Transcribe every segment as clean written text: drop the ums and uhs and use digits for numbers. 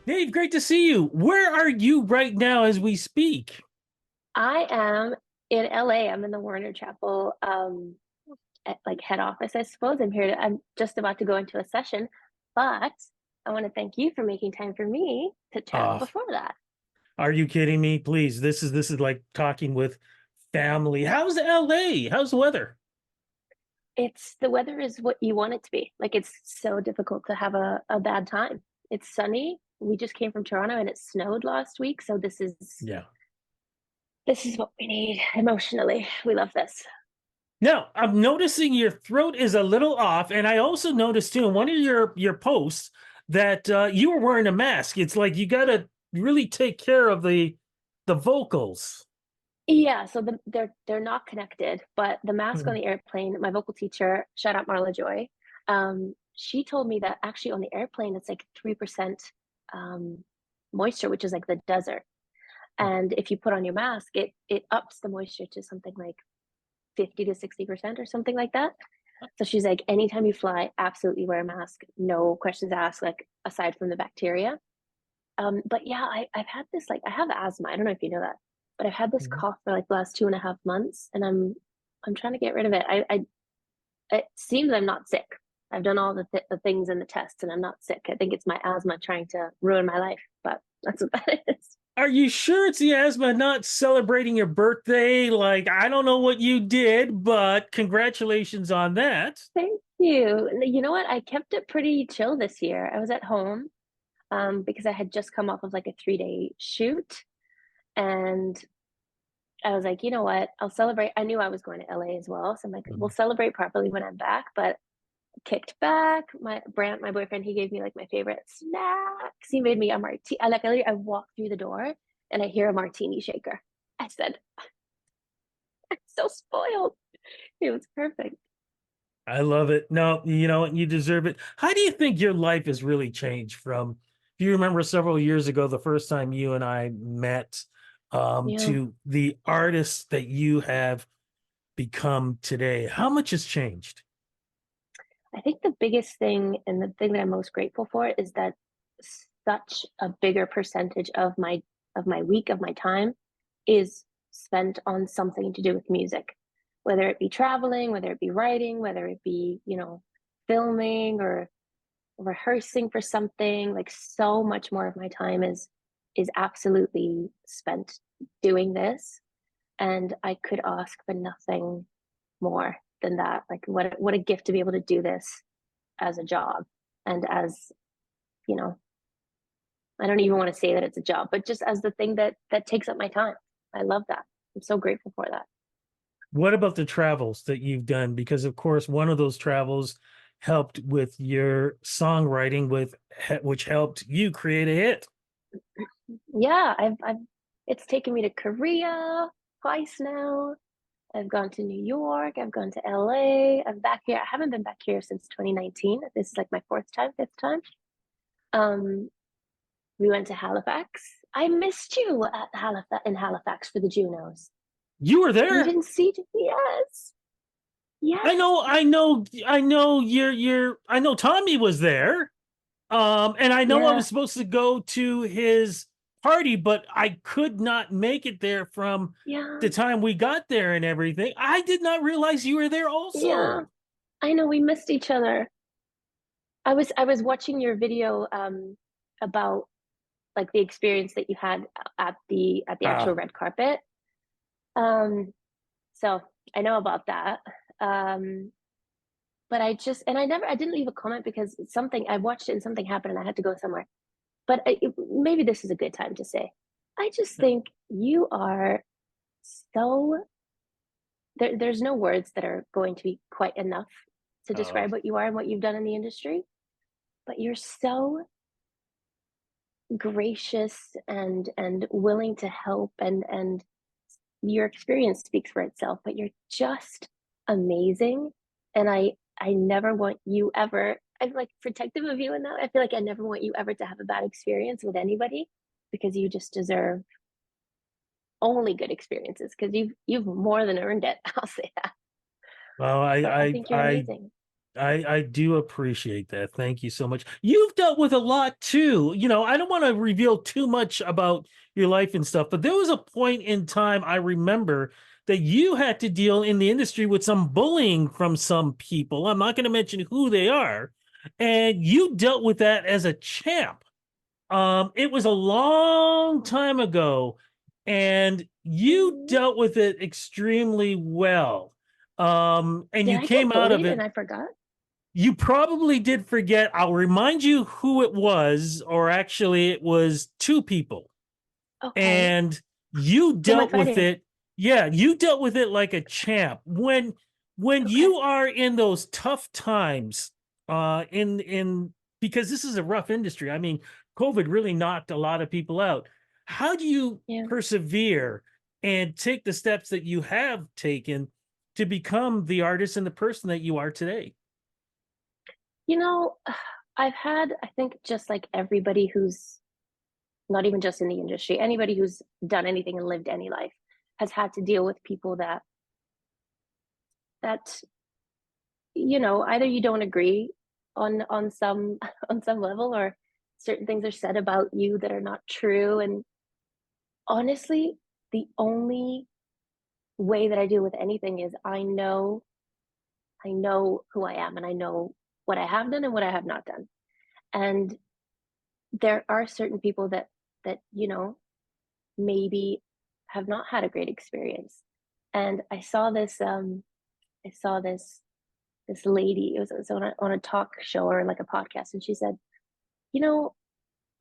Dave, great to see you. Where are you right now as we speak? I am in LA. I'm in the Warner Chapel at like head office, I suppose. I'm just about to go into a session, but I want to thank you for making time for me to chat Uh, before that. are you kidding me? Please, this is like talking with family. How's LA? How's the weather? It's the weather is what you want it to be. Like it's so difficult to have a bad time. It's sunny. We just came from Toronto and it snowed last week, so Yeah. this is what we need emotionally. We love this. Now, I'm noticing your throat is a little off, and I also noticed too in one of your posts that you were wearing a mask. It's like you got to really take care of the vocals. Yeah, so they're not connected, but the mask on Mhm. the airplane, my vocal teacher, shout out Marla Joy, she told me that actually on the airplane it's like 3% um, moisture, which is like the desert. And if you put on your mask, it ups the moisture to something like 50 to 60% or something like that. So she's like, anytime you fly, absolutely wear a mask, no questions asked, like aside from the bacteria. But yeah, I've had this like I have asthma. I don't know if you know that, but I've had this Mhm. cough for like the last 2.5 months, and I'm trying to get rid of it. I it seems I'm not sick. I've done all the things in the tests, and I'm not sick. I think it's my asthma trying to ruin my life, but that's what that is. Are you sure it's the asthma not celebrating your birthday? Like, I don't know what you did, but congratulations on that. Thank you. You know what? I kept it pretty chill this year. I was at home because I had just come off of like a 3-day shoot, and I was like, you know what? I'll celebrate. I knew I was going to LA as well. So I'm like, we'll Mhm. celebrate properly when I'm back. But kicked back. My boyfriend, he gave me like my favorite snacks. He made me a martini. I walked through the door and I hear a martini shaker. I said, I'm so spoiled. It was perfect. I love it. No, you know, you deserve it. How do you think your life has really changed from, if you remember several years ago, the first time you and I met, Yeah. to the artist that you have become today? How much has changed? I think the biggest thing and the thing that I'm most grateful for is that such a bigger percentage of my week, of my time is spent on something to do with music, whether it be traveling, whether it be writing, whether it be, filming or rehearsing for something. Like so much more of my time is absolutely spent doing this. And I could ask for nothing more than that. Like what a gift to be able to do this as a job and as, you know, I don't even want to say that it's a job, but just as the thing that takes up my time. I love that. I'm so grateful for that. What about the travels that you've done? Because of course, one of those travels helped with your songwriting, which helped you create a hit. Yeah, I've it's taken me to Korea twice now. I've gone to New York, I've gone to LA, I'm back here. I haven't been back here since 2019. This is like my fourth time, fifth time. Um, we went to Halifax. I missed you at Halifax for the Junos. You were You there. didn't see? Yes, I yes, know, I know, I know I know Tommy was there. And I know I yeah, was supposed to go to his party, but I could not make it there from yeah, the time we got there and everything. I did not realize you were there yeah. also. I know we missed each other. I was watching your video about like the experience that you had at the actual Ah, red carpet. Um, so I know about that. Um, but I didn't leave a comment because something I watched it and something happened and I had to go somewhere. But maybe this is a good time to say, I just think you are so there's no words that are going to be quite enough to uh, describe what you are and what you've done in the industry. But you're so gracious and willing to help and your experience speaks for itself, but you're just amazing. And I never want you ever, I'm like protective of you in that. I feel like I never want you ever to have a bad experience with anybody because you just deserve only good experiences because you've more than earned it. I'll say that. well, So I think you're I amazing. I do appreciate that. Thank you so much. You've dealt with a lot too. I don't want to reveal too much about your life and stuff, but there was a point in time I remember that you had to deal in the industry with some bullying from some people. I'm not going to mention who they are. And you dealt with that as a champ. It was a long time ago, and you Mhm. dealt with it extremely well. And Did you I get came out of bullied it. and I forgot? You probably did forget. I'll remind you who it was, or actually, it was two people, Okay. and you Who am I dealt with fighting? it. Yeah, you dealt with it like a champ. When Okay. you are in those tough times, in because this is a rough industry. I mean, COVID really knocked a lot of people out. How do you Yeah. persevere and take the steps that you have taken to become the artist and the person that you are today? You know, I've had, I think, just like everybody who's not even just in the industry, anybody who's done anything and lived any life has had to deal with people that either you don't agree on some on some level, or certain things are said about you that are not true. And honestly, the only way that I deal with anything is I know who I am, and I know what I have done and what I have not done. And there are certain people that maybe have not had a great experience. And I saw this lady. It was on a talk show or like a podcast, and she said, you know,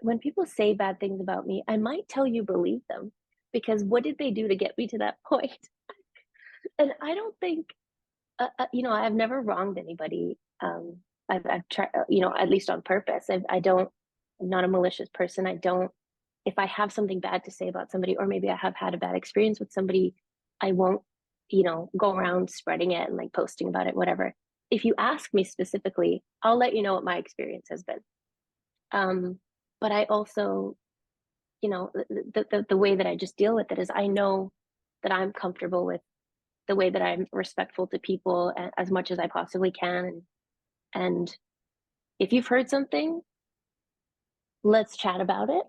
when people say bad things about me, I might tell you believe them, because what did they do to get me to that point? And I don't think, I've never wronged anybody. I've tried, at least on purpose. I don't. I'm not a malicious person. I don't. If I have something bad to say about somebody, or maybe I have had a bad experience with somebody, I won't, go around spreading it and like posting about it, whatever. If you ask me specifically, I'll let you know what my experience has been. Um, but I also, the way that I just deal with it is I know that I'm comfortable with the way that I'm respectful to people as much as I possibly can. And if you've heard something, let's chat about it.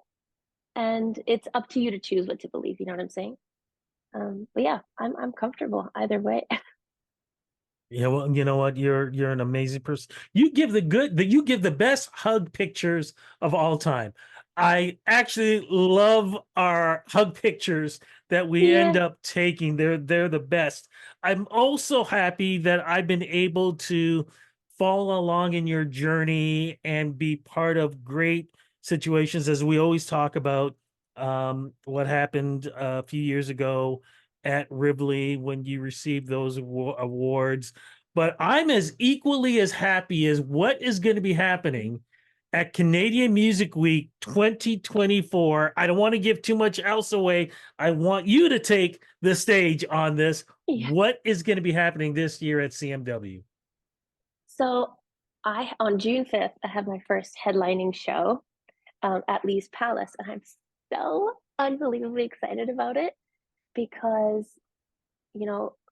And it's up to you to choose what to believe. You know what I'm saying? But yeah, I'm comfortable either way. Yeah, well, you know what? You're an amazing person. You give the best hug pictures of all time. I actually love our hug pictures that we end Yeah. up taking. They're the best. I'm also happy that I've been able to follow along in your journey and be part of great situations, as we always talk about what happened a few years ago at Rivley when you received those awards. But I'm as equally as happy as what is going to be happening at Canadian Music Week 2024. I don't want to give too much else away. I want you to take the stage on this. Yeah. What is going to be happening this year at CMW? So I on June 5th, I have my first headlining show at Lee's Palace, and I'm so unbelievably excited about it because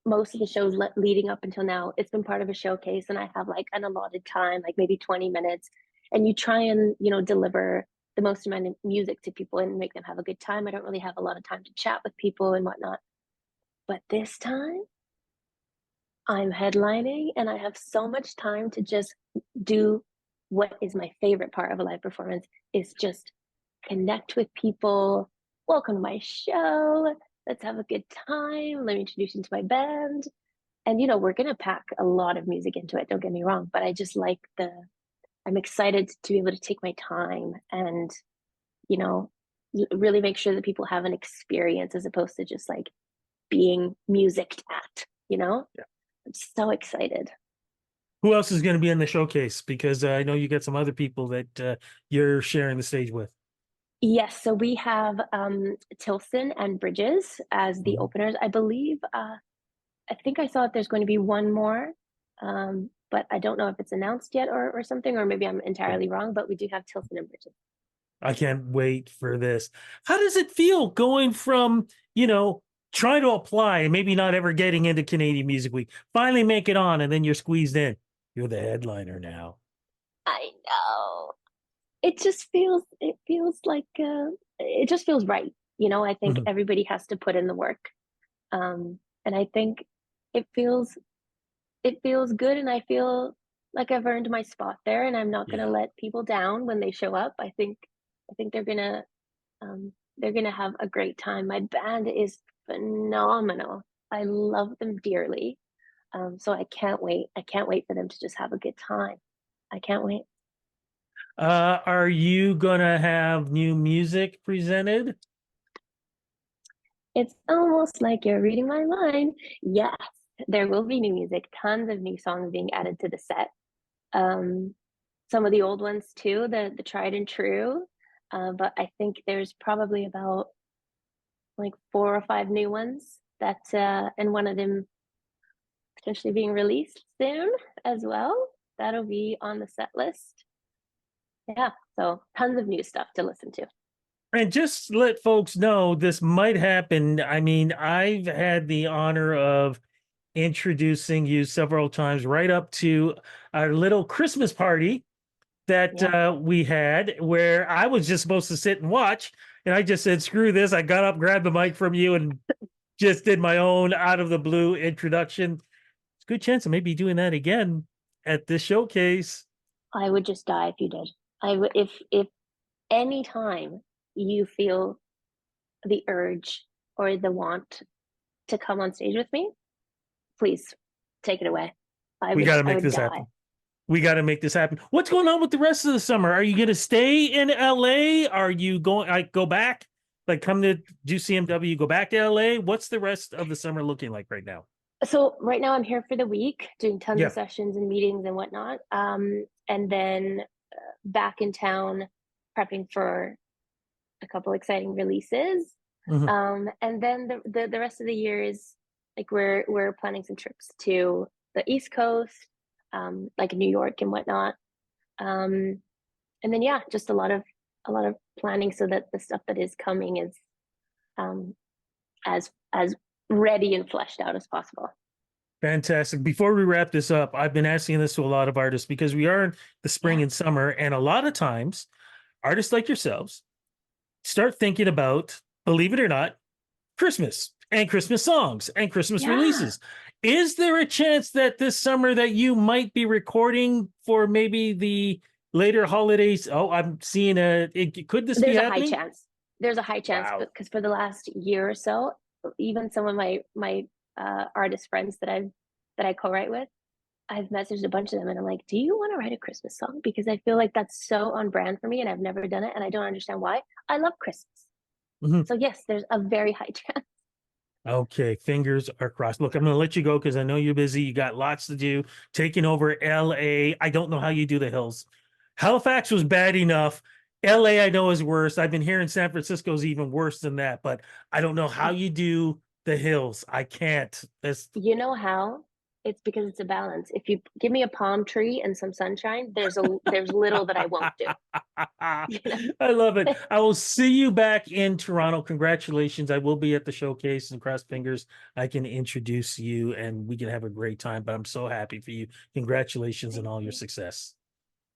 most of the shows leading up until now, it's been part of a showcase, and I have like an allotted time, like maybe 20 minutes, and you try and deliver the most amount of music to people and make them have a good time. I don't really have a lot of time to chat with people and whatnot, but this time I'm headlining, and I have so much time to just do what is my favorite part of a live performance, is just connect with people. Welcome to my show. Let's have a good time. Let me introduce you to my band. And we're going to pack a lot of music into it, don't get me wrong, but I just like I'm excited to be able to take my time and you know really make sure that people have an experience as opposed to just like being musicked at. I'm so excited. Who else is going to be in the showcase? Because I know you got some other people that you're sharing the stage with. Yes, so we have Tilson and Bridges as the Mhm. openers. I believe, I think I saw that there's going to be one more, but I don't know if it's announced yet or something, or maybe I'm Yeah. entirely wrong, but we do have Tilson and Bridges. I can't wait for this. How does it feel going from, trying to apply and maybe not ever getting into Canadian Music Week, finally make it on, and then you're squeezed in? You're the headliner now. I know. It feels like it just feels right. You know, I think Mhm. everybody has to put in the work. And I think it feels it feels good, and I feel like I've earned my spot there, and I'm not gonna Yeah. let people down when they show up. I think they're gonna have a great time. My band is phenomenal. I love them dearly. So I can't wait. I can't wait for them to just have a good time. I can't wait. Are you gonna have new music presented? It's almost like you're reading my mind. Yes, there will be new music, tons of new songs being added to the set. Um, some of the old ones too, the tried and true. But I think there's probably about like 4 or 5 new ones and one of them potentially being released soon as well. That'll be on the set list. Yeah, so tons of new stuff to listen to. And just let folks know this might happen. I mean, I've had the honor of introducing you several times right up to our little Christmas party that Yeah, we had where I was just supposed to sit and watch. And I just said, screw this. I got up, grabbed the mic from you, and just did my own out of the blue introduction. It's a good chance I may be doing that again at this showcase. I would just die if you did. I would if any time you feel the urge or the want to come on stage with me, please take it away. We got to I make would this die. happen. We got to make this happen. What's going on with the rest of the summer? Are you going to stay in LA? Are you going, like, go back, like, come to do CMW, go back to LA? What's the rest of the summer looking like right now? So right now I'm here for the week, doing tons of Yeah. sessions and meetings and whatnot. And then back in town, prepping for a couple exciting releases. Mhm. And then the rest of the year is like we're planning some trips to the East Coast, like New York and whatnot. Um, and then yeah, just a lot of planning so that the stuff that is coming is um, as ready and fleshed out as possible. Fantastic. Before we wrap this up, I've been asking this to a lot of artists because we are in the spring Yeah, and summer, and a lot of times artists like yourselves start thinking about, believe it or not, Christmas and Christmas songs and Christmas yeah. releases. Is there a chance that this summer that you might be recording for maybe the later holidays? Oh, I'm seeing could this be There's a high happening? chance. There's a high chance Wow. because for the last year or so, even some of my artist friends that I co-write with, I've messaged a bunch of them and I'm like, do you want to write a Christmas song? Because I feel like that's so on brand for me and I've never done it and I don't understand why. I love Christmas. Mhm. So yes, there's a very high chance. Okay, fingers are crossed. Look, I'm going to let you go because I know you're busy. You got lots to do. Taking over LA. I don't know how you do the hills. Halifax was bad enough. LA, I know is worse. I've been hearing San Francisco's even worse than that, but I don't know how you do the hills. I can't. That's You know how? It's because it's a balance. If you give me a palm tree and some sunshine, there's little that I won't do. I You know? love it. I will see you back in Toronto. Congratulations. I will be at the showcase and cross fingers I can introduce you and we can have a great time. But I'm so happy for you. Congratulations on Thank all your you. success.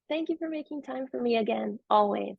Thank you for making time for me again, always.